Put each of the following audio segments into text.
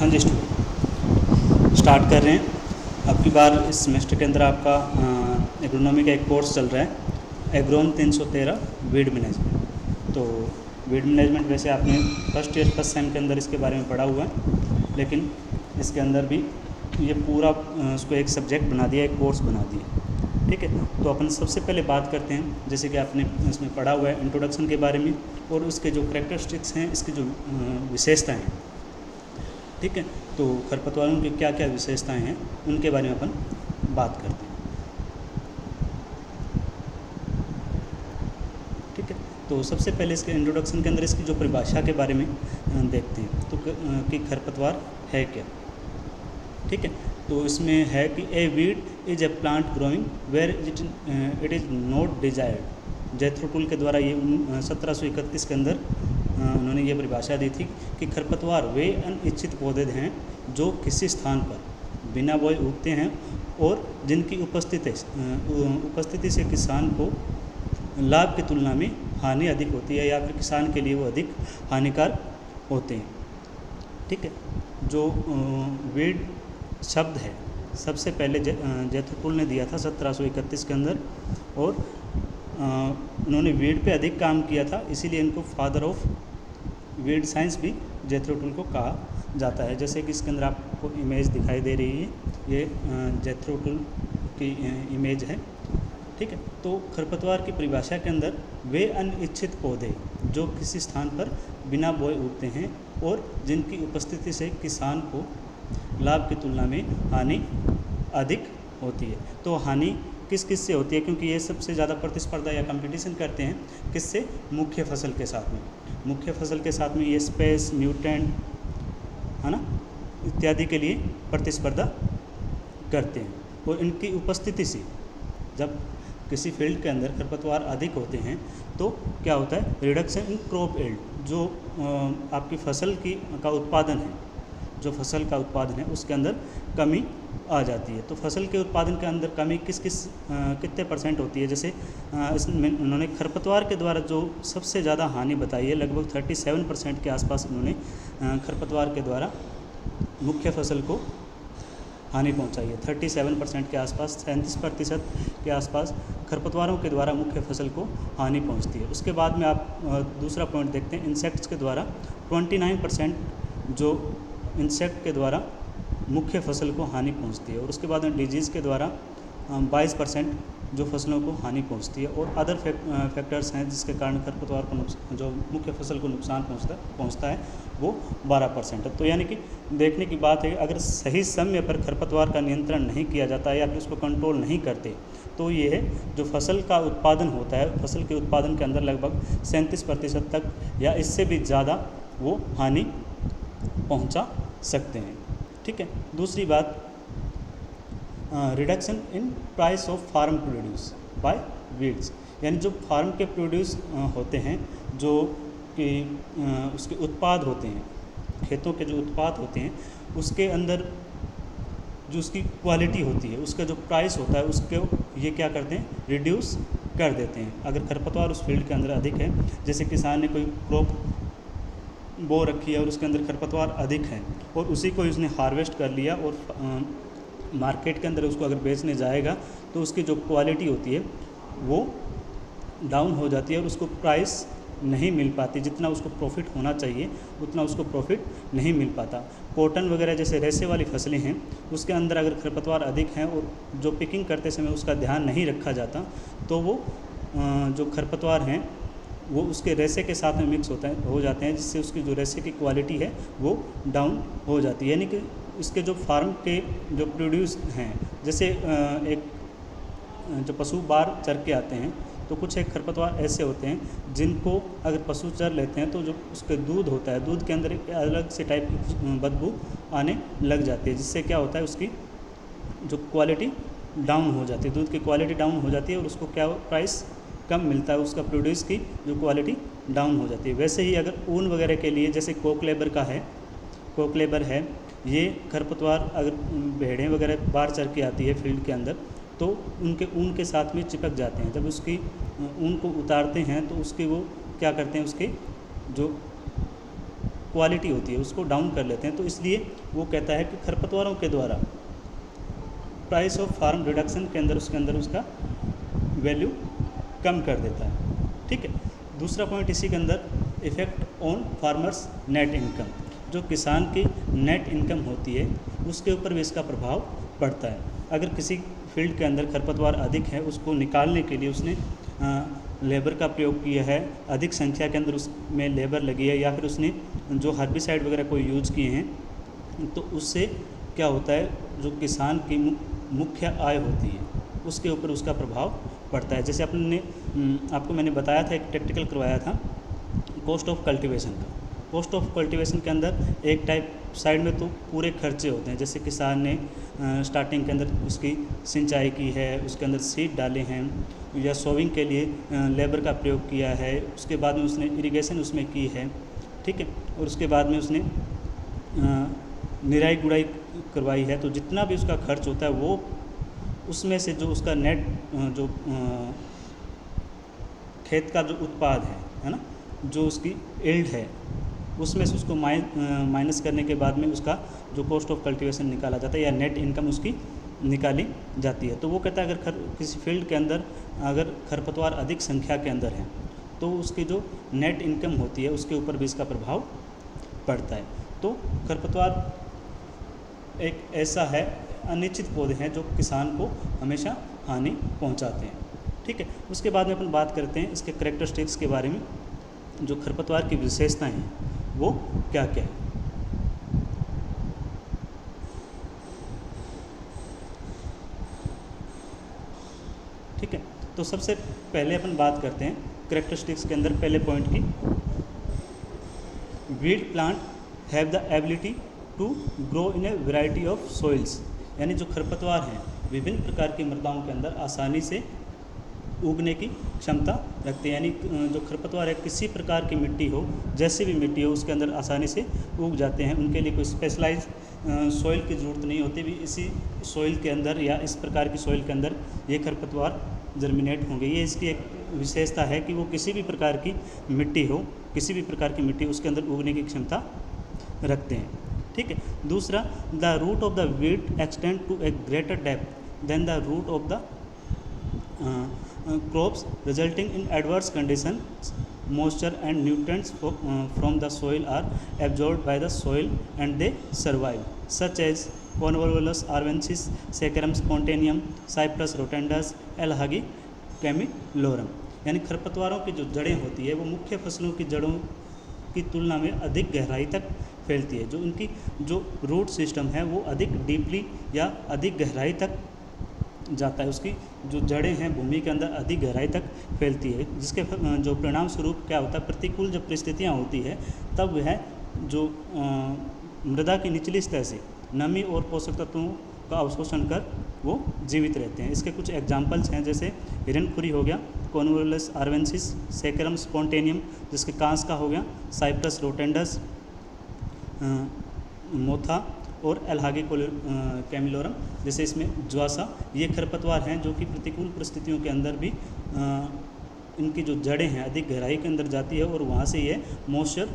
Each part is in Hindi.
हाँ जी स्टूडेंट, स्टार्ट कर रहे हैं। अब की बार इस सेमेस्टर के अंदर आपका एग्रोनॉमी का एक कोर्स चल रहा है, एग्रोन 313 वीड मैनेजमेंट। तो वीड मैनेजमेंट वैसे आपने फर्स्ट ईयर फर्स्ट सेम के अंदर इसके बारे में पढ़ा हुआ है, लेकिन इसके अंदर भी ये पूरा उसको एक सब्जेक्ट बना दिया, एक कोर्स बना दिया। ठीक है, तो अपन सबसे पहले बात करते हैं, जैसे कि आपने इसमें पढ़ा हुआ है इंट्रोडक्शन के बारे में और उसके जो करैक्टरिस्टिक्स हैं, इसकी जो विशेषताएँ हैं। ठीक है, तो खरपतवारों की क्या क्या विशेषताएं हैं उनके बारे में अपन बात करते हैं। ठीक है, तो सबसे पहले इसके इंट्रोडक्शन के अंदर इसकी जो परिभाषा के बारे में देखते हैं, तो कि खरपतवार है क्या। ठीक है, तो इसमें है कि a weed is a plant growing where it is not desired. Jethro Tull के द्वारा ये 1731 के अंदर उन्होंने ये परिभाषा दी थी कि खरपतवार वे अनिच्छित पौधे हैं जो किसी स्थान पर बिना बोए उगते हैं और जिनकी उपस्थिति से किसान को लाभ की तुलना में हानि अधिक होती है, या फिर किसान के लिए वो अधिक हानिकारक होते हैं। ठीक है, जो वीड शब्द है सबसे पहले जेथरो टूल ने दिया था 1731 के अंदर, और उन्होंने वीड पे अधिक काम किया था, इसीलिए इनको फादर ऑफ वीड साइंस भी जेथरो टूल को कहा जाता है। जैसे कि इसके अंदर आपको इमेज दिखाई दे रही है, ये जेथरो टूल की इमेज है। ठीक है, तो खरपतवार की परिभाषा के अंदर वे अनिच्छित पौधे जो किसी स्थान पर बिना बोए उगते हैं और जिनकी उपस्थिति से किसान को लाभ की तुलना में हानि अधिक होती है। तो हानि किस किस से होती है, क्योंकि ये सबसे ज़्यादा प्रतिस्पर्धा या कंपटीशन करते हैं किससे, मुख्य फसल के साथ में। मुख्य फसल के साथ में ये स्पेस, म्यूटेंट, है ना, इत्यादि के लिए प्रतिस्पर्धा करते हैं। और इनकी उपस्थिति से जब किसी फील्ड के अंदर खरपतवार अधिक होते हैं तो क्या होता है, रिडक्शन इन क्रॉप यील्ड, जो आपकी फसल का उत्पादन है, जो फसल का उत्पादन है उसके अंदर कमी आ जाती है। तो फसल के उत्पादन के अंदर कमी कितने परसेंट होती है, जैसे इसमें उन्होंने खरपतवार के द्वारा जो सबसे ज़्यादा हानि बताई है, लगभग 37% के आसपास उन्होंने खरपतवार के द्वारा मुख्य फसल को हानि पहुंचाई है। 37% के आसपास, 37% के आसपास खरपतवारों के द्वारा मुख्य फसल को हानि पहुंचती है। उसके बाद में आप दूसरा पॉइंट देखते हैं, इंसेक्ट्स के द्वारा 29% जो इंसेक्ट के द्वारा मुख्य फसल को हानि पहुंचती है। और उसके बाद में डिजीज़ के द्वारा 22% जो फसलों को हानि पहुंचती है। और अदर फैक्टर्स हैं जिसके कारण खरपतवार को जो मुख्य फसल को नुकसान पहुंचता है वो 12% है। तो यानी कि देखने की बात है, अगर सही समय पर खरपतवार का नियंत्रण नहीं किया जाता है या फिर उसको कंट्रोल नहीं करते तो ये है जो फसल का उत्पादन होता है, फसल के उत्पादन के अंदर लगभग 37% तक या इससे भी ज़्यादा वो हानि पहुंचा सकते हैं। ठीक है, दूसरी बात, reduction in price of farm produce by weeds, यानी जो फार्म के प्रोड्यूस होते हैं, जो कि उसके उत्पाद होते हैं, खेतों के जो उत्पाद होते हैं उसके अंदर जो उसकी क्वालिटी होती है, उसका जो प्राइस होता है उसको ये क्या करते हैं, रिड्यूस कर देते हैं। अगर खरपतवार उस फील्ड के अंदर अधिक है, जैसे किसान ने कोई क्रॉप बो रखी है और उसके अंदर खरपतवार अधिक है और उसी को उसने हार्वेस्ट कर लिया और मार्केट के अंदर उसको अगर बेचने जाएगा तो उसकी जो क्वालिटी होती है वो डाउन हो जाती है और उसको प्राइस नहीं मिल पाती, जितना उसको प्रॉफिट होना चाहिए उतना उसको प्रॉफिट नहीं मिल पाता। कॉटन वगैरह जैसे रेशे वाली फसलें हैं उसके अंदर अगर खरपतवार अधिक हैं और जो पिकिंग करते समय उसका ध्यान नहीं रखा जाता तो वो जो खरपतवार हैं वो उसके रेशे के साथ में मिक्स हो जाते हैं, जिससे उसकी जो रेशे की क्वालिटी है वो डाउन हो जाती है। यानी कि इसके जो फार्म के जो प्रोड्यूस हैं, जैसे एक जो पशु बाहर चर के आते हैं तो कुछ एक खरपतवार ऐसे होते हैं जिनको अगर पशु चर लेते हैं तो जो उसके दूध होता है, दूध के अंदर एक अलग से टाइप की बदबू आने लग जाती है, जिससे क्या होता है उसकी जो क्वालिटी डाउन हो जाती है, दूध की क्वालिटी डाउन हो जाती है और उसको क्या प्राइस कम मिलता है, उसका प्रोड्यूस की जो क्वालिटी डाउन हो जाती है। वैसे ही अगर ऊन वगैरह के लिए जैसे कोकलेबर है, ये खरपतवार अगर भेड़ें वगैरह बाहर चर के आती है फील्ड के अंदर तो उनके ऊन के साथ में चिपक जाते हैं। जब उसकी ऊन को उतारते हैं तो उसके वो क्या करते हैं, उसके जो क्वालिटी होती है उसको डाउन कर लेते हैं। तो इसलिए वो कहता है कि खरपतवारों के द्वारा प्राइस ऑफ फार्म रिडक्शन के अंदर उसके अंदर उसका वैल्यू कम कर देता है। ठीक है। दूसरा पॉइंट इसी के अंदर effect on farmers net income, जो किसान की नेट इनकम होती है उसके ऊपर भी इसका प्रभाव पड़ता है। अगर किसी फील्ड के अंदर खरपतवार अधिक है, उसको निकालने के लिए उसने लेबर का प्रयोग किया है, अधिक संख्या के अंदर उसमें लेबर लगी है, या फिर उसने जो हर्बिसाइड वगैरह कोई यूज़ किए हैं, तो उससे क्या होता है, जो किसान की मुख्य आय होती है उसके ऊपर उसका प्रभाव पड़ता है। जैसे आपको मैंने बताया था, एक प्रैक्टिकल करवाया था कॉस्ट ऑफ कल्टीवेशन का। कॉस्ट ऑफ कल्टीवेशन के अंदर एक टाइप साइड में तो पूरे खर्चे होते हैं, जैसे किसान ने स्टार्टिंग के अंदर उसकी सिंचाई की है, उसके अंदर सीड डाले हैं, या सोविंग के लिए लेबर का प्रयोग किया है, उसके बाद में उसने इरिगेशन उसमें की है। ठीक है। और उसके बाद में उसने निराई गुड़ाई करवाई है। तो जितना भी उसका खर्च होता है वो उसमें से जो उसका नेट जो खेत का जो उत्पाद है ना, जो उसकी यील्ड है, उसमें से उसको माइनस करने के बाद में उसका जो कॉस्ट ऑफ कल्टीवेशन निकाला जाता है या नेट इनकम उसकी निकाली जाती है। तो वो कहता है अगर किसी फील्ड के अंदर अगर खरपतवार अधिक संख्या के अंदर है तो उसकी जो नेट इनकम होती है उसके ऊपर भी इसका प्रभाव पड़ता है। तो खरपतवार एक ऐसा है, अनिश्चित पौधे हैं जो किसान को हमेशा हानि पहुंचाते हैं। ठीक है। उसके बाद में अपन बात करते हैं इसके करैक्टरिस्टिक्स के बारे में, जो खरपतवार की विशेषताएं हैं वो क्या क्या है। ठीक है। तो सबसे पहले अपन बात करते हैं करैक्टरिस्टिक्स के अंदर पहले पॉइंट की, weed plant have the ability to grow in a variety of soils, यानी जो खरपतवार हैं विभिन्न प्रकार की मृदाओं के अंदर आसानी से उगने की क्षमता रखते हैं। यानी जो खरपतवार है किसी प्रकार की मिट्टी हो, जैसी भी मिट्टी हो, उसके अंदर आसानी से उग जाते हैं। उनके लिए कोई स्पेशलाइज सॉइल की ज़रूरत नहीं होती, भी इसी सॉइल के अंदर या इस प्रकार की सॉइल के अंदर ये खरपतवार जर्मिनेट होंगे। ये इसकी एक विशेषता है कि वो किसी भी प्रकार की मिट्टी हो, किसी भी प्रकार की मिट्टी उसके अंदर उगने की क्षमता रखते हैं। ठीक है। दूसरा, the root of the weed extend to a greater depth than the root of the crops, resulting in adverse conditions. Moisture and nutrients from the soil are absorbed by the soil and they survive, such as Convolvulus arvensis, Saccharum spontaneum, Cyprus rotundus, Alhagi camelorum। यानी खरपतवारों की जो जड़ें होती है वो मुख्य फसलों की जड़ों की तुलना में अधिक गहराई तक फैलती है। जो उनकी जो रूट सिस्टम है वो अधिक डीपली या अधिक गहराई तक जाता है, उसकी जो जड़ें हैं भूमि के अंदर अधिक गहराई तक फैलती है, जिसके जो परिणाम स्वरूप क्या होता है, प्रतिकूल जब परिस्थितियाँ होती है तब वह जो मृदा की निचली सतह से नमी और पोषक तत्वों का अवशोषण कर वो जीवित रहते हैं। इसके कुछ एग्जाम्पल्स हैं, जैसे हिरनखुरी हो गया, कॉन्वोलुलस आर्वेंसिस, सैकरम स्पॉन्टेनियम जिसके कांस का हो गया, साइप्रस रोटेंडस मोथा, और एल्हागी कैमिलोरम जैसे इसमें ज्वासा। ये खरपतवार हैं जो कि प्रतिकूल परिस्थितियों के अंदर भी इनकी जो जड़ें हैं अधिक गहराई के अंदर जाती है और वहाँ से ये मॉइस्चर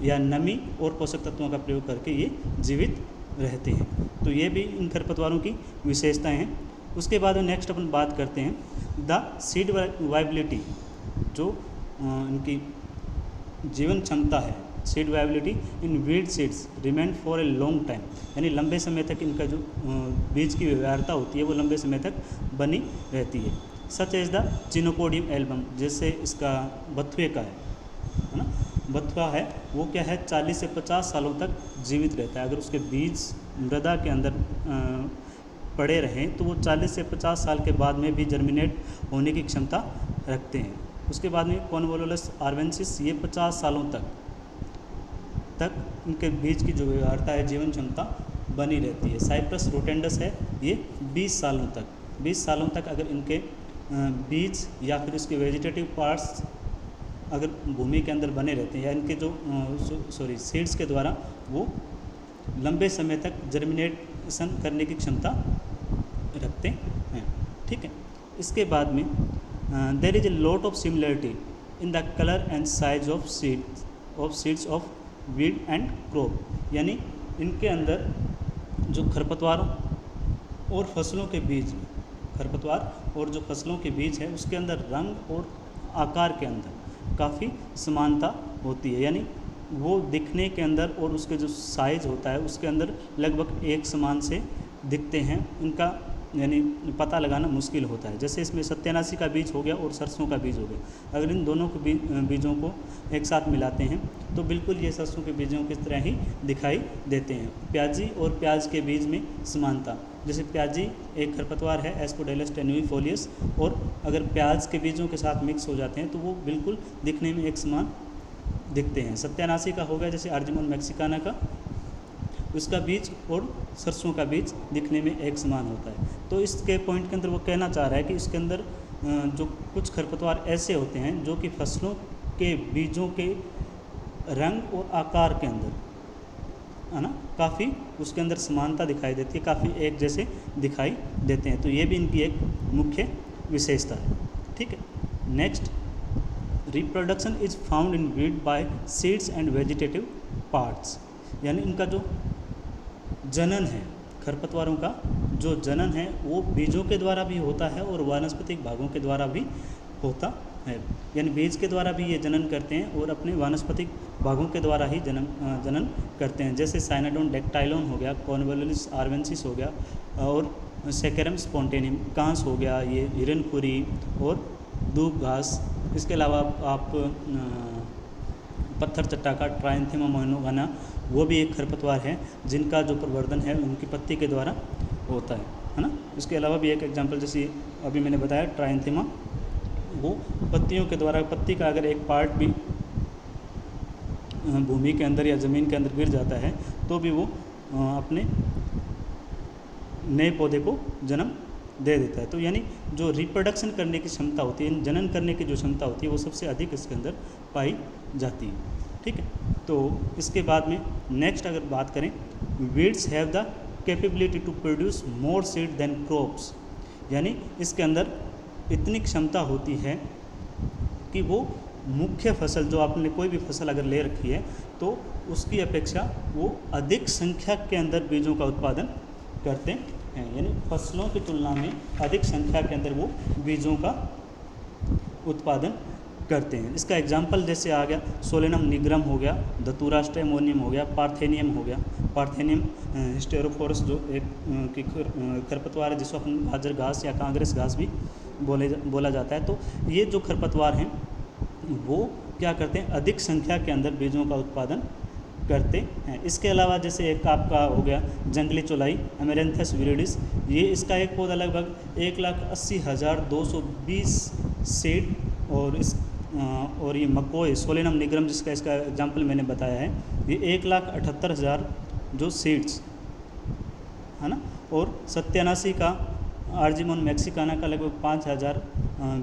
या नमी और पोषक तत्वों का प्रयोग करके ये जीवित रहते हैं। तो ये भी इन खरपतवारों की विशेषताएं हैं। उसके बाद नेक्स्ट अपन बात करते हैं द सीड वाइबिलिटी, जो इनकी जीवन क्षमता है, seed viability in weed seeds remain for a long time, यानी लंबे समय तक इनका जो बीज की व्यवहार्यता होती है वो लंबे समय तक बनी रहती है। Such as the Chenopodium album, जैसे इसका बथुए का है ना, बथुआ है वो क्या है 40 से 50 सालों तक जीवित रहता है। अगर उसके बीज मृदा के अंदर पड़े रहें तो वो 40 से 50 साल के बाद में भी जर्मिनेट होने की क्षमता रखते हैं। उसके बाद में कॉन्वोलुलस आर्वेंसिस, ये 50 सालों तक इनके बीज की जो व्यवहार्यता है, जीवन क्षमता बनी रहती है। साइप्रस रोटेंडस है, ये 20 सालों तक अगर इनके बीज या फिर इसके वेजिटेटिव पार्ट्स अगर भूमि के अंदर बने रहते हैं या इनके जो सीड्स के द्वारा वो लंबे समय तक जर्मिनेशन करने की क्षमता रखते हैं। ठीक है। इसके बाद में there is a lot of similarity in the colour and size of seeds of weed and crop, यानी इनके अंदर जो खरपतवारों और फसलों के बीच में, खरपतवार और जो फसलों के बीज है उसके अंदर रंग और आकार के अंदर काफ़ी समानता होती है, यानी वो दिखने के अंदर और उसके जो साइज़ होता है उसके अंदर लगभग एक समान से दिखते हैं, उनका यानी पता लगाना मुश्किल होता है। जैसे इसमें सत्यानाशी का बीज हो गया और सरसों का बीज हो गया, अगर इन दोनों को बीजों को एक साथ मिलाते हैं तो बिल्कुल ये सरसों के बीजों की तरह ही दिखाई देते हैं। प्याजी और प्याज के बीज में समानता, जैसे प्याजी एक खरपतवार है एस्पोडेलस टेनुइफोलियस, और अगर प्याज के बीजों के साथ मिक्स हो जाते हैं तो वो बिल्कुल दिखने में एक समान दिखते हैं। सत्यानाशी का हो गया जैसे अर्जिमोन मैक्सिकाना का, उसका बीज और सरसों का बीज दिखने में एक समान होता है। तो इसके पॉइंट के अंदर वो कहना चाह रहा है कि इसके अंदर जो कुछ खरपतवार ऐसे होते हैं जो कि फसलों के बीजों के रंग और आकार के अंदर, है ना, काफ़ी उसके अंदर समानता दिखाई देती है, काफ़ी एक जैसे दिखाई देते हैं। तो ये भी इनकी एक मुख्य विशेषता है। ठीक है, next, reproduction is found in weed by seeds and vegetative parts, यानी इनका जो जनन है, खरपतवारों का जो जनन है वो बीजों के द्वारा भी होता है और वानस्पतिक भागों के द्वारा भी होता है, यानी बीज के द्वारा भी ये जनन करते हैं और अपने वानस्पतिक भागों के द्वारा ही जनन करते हैं। जैसे साइनाडोन डेक्टाइलोन हो गया, कॉन्वोलुलस आर्वेंसिस हो गया और सेकेरम स्पॉन्टेनियम कांस हो गया, ये हिरनखुरी और दूब घास। इसके अलावा आप पत्थर चट्टाका ट्राइंथिमा मोनोगाना, वो भी एक खरपतवार है जिनका जो प्रवर्धन है उनकी पत्ती के द्वारा होता है ना। इसके अलावा भी एक एग्जांपल जैसे अभी मैंने बताया ट्राइंथिमा, वो पत्तियों के द्वारा, पत्ती का अगर एक पार्ट भी भूमि के अंदर या ज़मीन के अंदर गिर जाता है तो भी वो अपने नए पौधे को जन्म दे देता है। तो यानी जो रिप्रोडक्शन करने की क्षमता होती है, जनन करने की जो क्षमता होती है वो सबसे अधिक इसके अंदर पाई जाती है। ठीक है, तो इसके बाद में नेक्स्ट अगर बात करें, weeds have the capability to produce more seed than crops, यानी इसके अंदर इतनी क्षमता होती है कि वो मुख्य फसल, जो आपने कोई भी फसल अगर ले रखी है तो उसकी अपेक्षा वो अधिक संख्या के अंदर बीजों का उत्पादन करते हैं, यानी फसलों की तुलना में अधिक संख्या के अंदर वो बीजों का उत्पादन करते हैं। इसका एग्जाम्पल जैसे आ गया सोलेनम निग्रम हो गया, धतूरा स्टेमोनियम हो गया, पार्थेनियम हो गया। पार्थेनियम हिस्टेरोफोरस जो एक खरपतवार है जिसको अपन गाजर घास या कांग्रेस घास भी बोला जाता है। तो ये जो खरपतवार हैं वो क्या करते हैं, अधिक संख्या के अंदर बीजों का उत्पादन करते हैं। इसके अलावा जैसे एक आपका हो गया जंगली चौलाई अमेरेंथस विरिडिस, ये इसका एक पौधा लगभग 1,80,220 सीड, और ये मकोय सोलेनम निग्रम जिसका इसका एग्जाम्पल मैंने बताया है, ये 1,78,000 जो सीड्स है ना, और सत्यानाशी का आर्जिमोन मैक्सिकाना का लगभग 5,000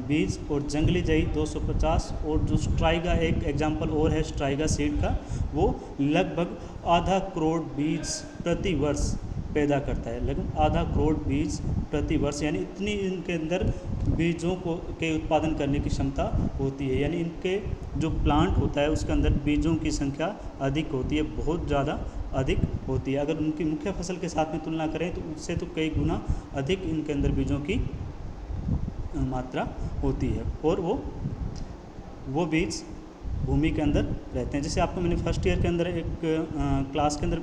बीज, और जंगली जई 250, और जो स्ट्राइगा एक एग्जाम्पल और है स्ट्राइगा सीड का, वो लगभग 0.5 करोड़ बीज प्रति वर्ष पैदा करता है, लगभग 0.5 करोड़ बीज प्रति वर्ष, यानी इतनी इनके अंदर बीजों को के उत्पादन करने की क्षमता होती है। यानी इनके जो प्लांट होता है उसके अंदर बीजों की संख्या अधिक होती है, बहुत ज़्यादा अधिक होती है। अगर उनकी मुख्य फसल के साथ में तुलना करें तो उससे तो कई गुना अधिक इनके अंदर बीजों की मात्रा होती है, और वो बीज भूमि के अंदर रहते हैं। जैसे आपको मैंने फर्स्ट ईयर के अंदर एक क्लास के अंदर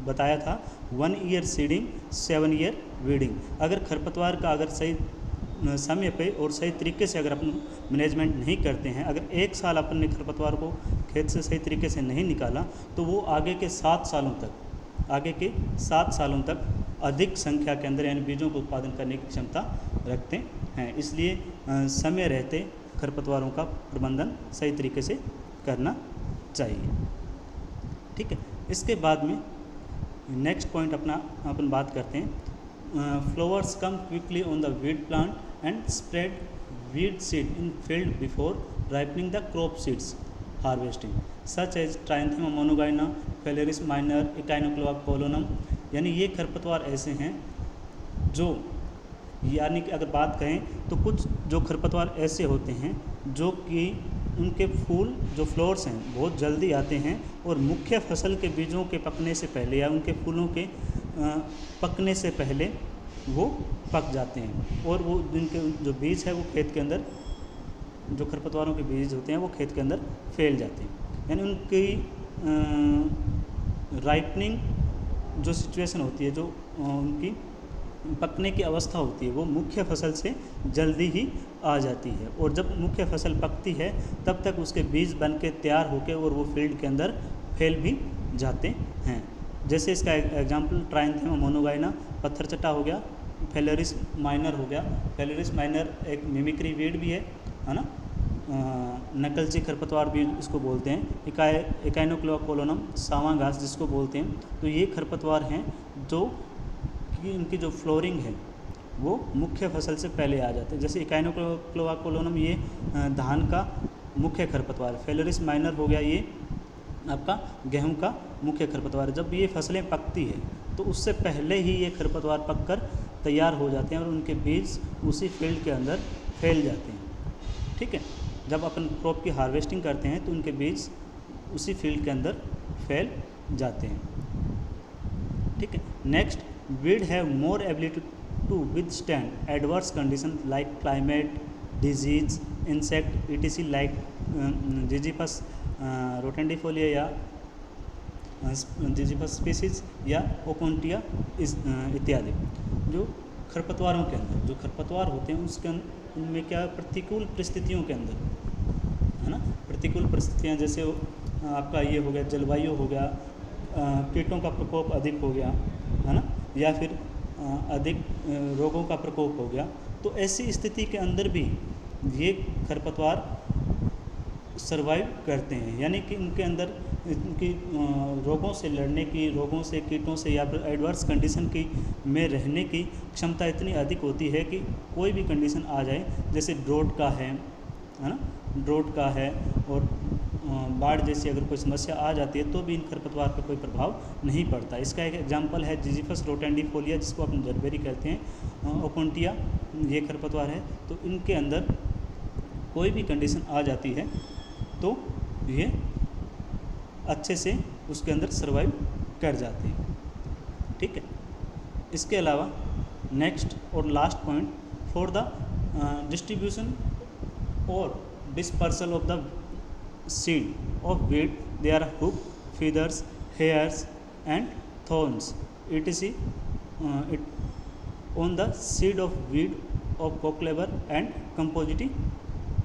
बताया था 1 ईयर सीडिंग 7 ईयर वीडिंग। अगर खरपतवार का अगर सही समय पे और सही तरीके से अगर अपन मैनेजमेंट नहीं करते हैं, अगर 1 साल अपन ने खरपतवार को खेत से सही तरीके से नहीं निकाला तो वो आगे के 7 सालों तक अधिक संख्या के अंदर यानी बीजों को उत्पादन करने की क्षमता रखते हैं। इसलिए समय रहते खरपतवारों का प्रबंधन सही तरीके से करना चाहिए। ठीक है, इसके बाद में नेक्स्ट पॉइंट अपन बात करते हैं, flowers come quickly on the weed plant and spread weed seed in field before ripening the crop seeds harvesting such as Trianthema monogyna, Phalaris minor, Echinochloa colonum. यानी ये खरपतवार ऐसे हैं जो, यानी कि अगर बात करें तो कुछ जो खरपतवार ऐसे होते हैं जो कि उनके फूल जो फ्लोर्स हैं बहुत जल्दी आते हैं और मुख्य फसल के बीजों के पकने से पहले या उनके फूलों के पकने से पहले वो पक जाते हैं और वो जिनके जो बीज है वो खेत के अंदर, जो खरपतवारों के बीज होते हैं वो खेत के अंदर फैल जाते हैं। यानी उनकी राइपनिंग जो सिचुएशन होती है, जो उनकी पकने की अवस्था होती है, वो मुख्य फसल से जल्दी ही आ जाती है। और जब मुख्य फसल पकती है तब तक उसके बीज बन के तैयार होकर और वो फील्ड के अंदर फैल भी जाते हैं। जैसे इसका एग्जाम्पल ट्राइंथेमा मोनोगाइना पत्थरचट्टा हो गया, फेलेरिस माइनर हो गया। फेलेरिस माइनर एक मिमिक्री वीड भी है ना, नकलची खरपतवार भी इसको बोलते हैं। इकाइनोक्लोकोलोनम सावा घास जिसको बोलते हैं। तो ये खरपतवार हैं जो कि इनकी जो फ्लोरिंग है वो मुख्य फसल से पहले आ जाते हैं। जैसे इकाइनोक्लोकोलोनम ये धान का मुख्य खरपतवार है। फेलेरिस माइनर हो गया ये आपका गेहूं का मुख्य खरपतवार है। जब ये फसलें पकती है तो उससे पहले ही ये खरपतवार पककर तैयार हो जाते हैं और उनके बीज उसी फील्ड के अंदर फैल जाते हैं। ठीक है, जब अपन क्रॉप की हार्वेस्टिंग करते हैं तो उनके बीज उसी फील्ड के अंदर फैल जाते हैं। ठीक है, next, weed have more ability to withstand adverse condition like climate, disease, insect etc like Zizyphus rotundifolia या जिजीफस स्पीसीज या ओकोन्टिया इत्यादि। जो खरपतवारों के अंदर जो खरपतवार होते हैं उसके उनमें क्या प्रतिकूल परिस्थितियों के अंदर है ना, प्रतिकूल परिस्थितियाँ जैसे आपका ये हो गया जलवायु हो गया, कीटों का प्रकोप अधिक हो गया है ना, या फिर अधिक रोगों का प्रकोप हो गया। तो ऐसी स्थिति के अंदर भी ये खरपतवार सरवाइव करते हैं। यानी कि उनके अंदर इनकी रोगों से लड़ने की, रोगों से, कीटों से या फिर एडवर्स कंडीशन की में रहने की क्षमता इतनी अधिक होती है कि कोई भी कंडीशन आ जाए, जैसे ड्रोट का है ना, ड्रोट का है और बाढ़ जैसी अगर कोई समस्या आ जाती है तो भी इन खरपतवार पर कोई प्रभाव नहीं पड़ता। इसका एक एग्जांपल है जिजीफस रोटेंडिफोलिया जिसको अपन जरबेरी कहते हैं, ओकोन्टिया ये खरपतवार है। तो इनके अंदर कोई भी कंडीशन आ जाती है तो ये अच्छे से उसके अंदर सर्वाइव कर जाते हैं। ठीक है, इसके अलावा नेक्स्ट और last point, for the distribution और dispersal of the seed of weed there are hook, feathers, hairs and thorns etc on the seed of weed of cocklebur and Compositae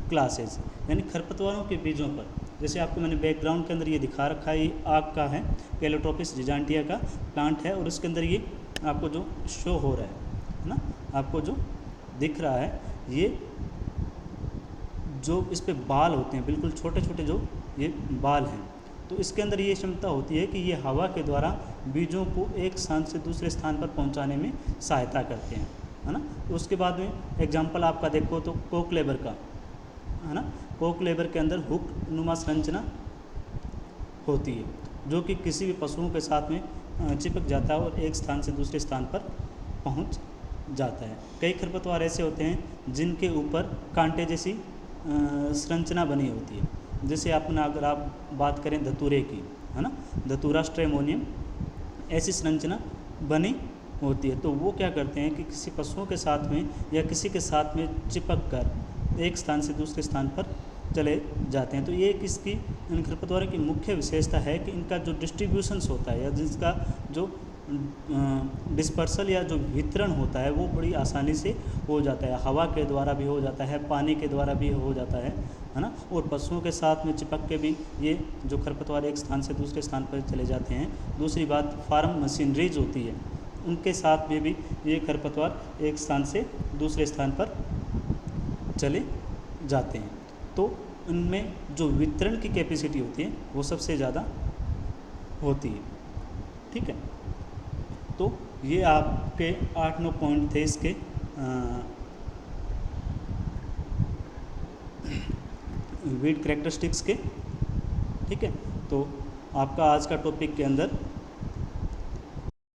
classes. यानी खरपतवारों के बीजों पर, जैसे आपको मैंने बैकग्राउंड के अंदर ये दिखा रखा है, ये आग का है, कैलोट्रोपिस जिजांटिया का प्लांट है और उसके अंदर ये आपको जो शो हो रहा है ना, आपको जो दिख रहा है, ये जो इस पे बाल होते हैं बिल्कुल छोटे छोटे जो ये बाल हैं, तो इसके अंदर ये क्षमता होती है कि ये हवा के द्वारा बीजों को एक स्थान से दूसरे स्थान पर पहुंचाने में सहायता करते हैं, है ना। तो उसके बाद में एग्जांपल आपका देखो तो कोकलेबर का, है ना, कोकलेबर के अंदर हुक नुमा संरचना होती है जो कि किसी भी पशुओं के साथ में चिपक जाता है और एक स्थान से दूसरे स्थान पर पहुंच जाता है। कई खरपतवार ऐसे होते हैं जिनके ऊपर कांटे जैसी संरचना बनी होती है। जैसे अपना अगर आप बात करें धतूरे की, है ना, धतूरा स्ट्रेमोनियम, ऐसी संरचना बनी होती है। तो वो क्या करते हैं कि किसी पशुओं के साथ में या किसी के साथ में चिपक कर एक स्थान से दूसरे स्थान पर चले जाते हैं। तो ये किसकी, इन खरपतवारों की मुख्य विशेषता है कि इनका जो डिस्ट्रीब्यूशंस होता है या जिसका जो डिस्पर्सल या जो वितरण होता है वो बड़ी आसानी से हो जाता है। हवा के द्वारा भी हो जाता है, पानी के द्वारा भी हो जाता है ना, और पशुओं के साथ में चिपक के भी ये जो खरपतवार एक स्थान से दूसरे स्थान पर चले जाते हैं। दूसरी बात, फार्म मशीनरीज होती है, उनके साथ में भी ये खरपतवार एक स्थान से दूसरे स्थान पर चले जाते हैं। तो उनमें जो वितरण की कैपेसिटी होती है वो सबसे ज़्यादा होती है। ठीक है, तो ये आपके 8-9 पॉइंट थे इसके वीड कैरेक्टरिस्टिक्स के। ठीक है, तो आपका आज का टॉपिक के अंदर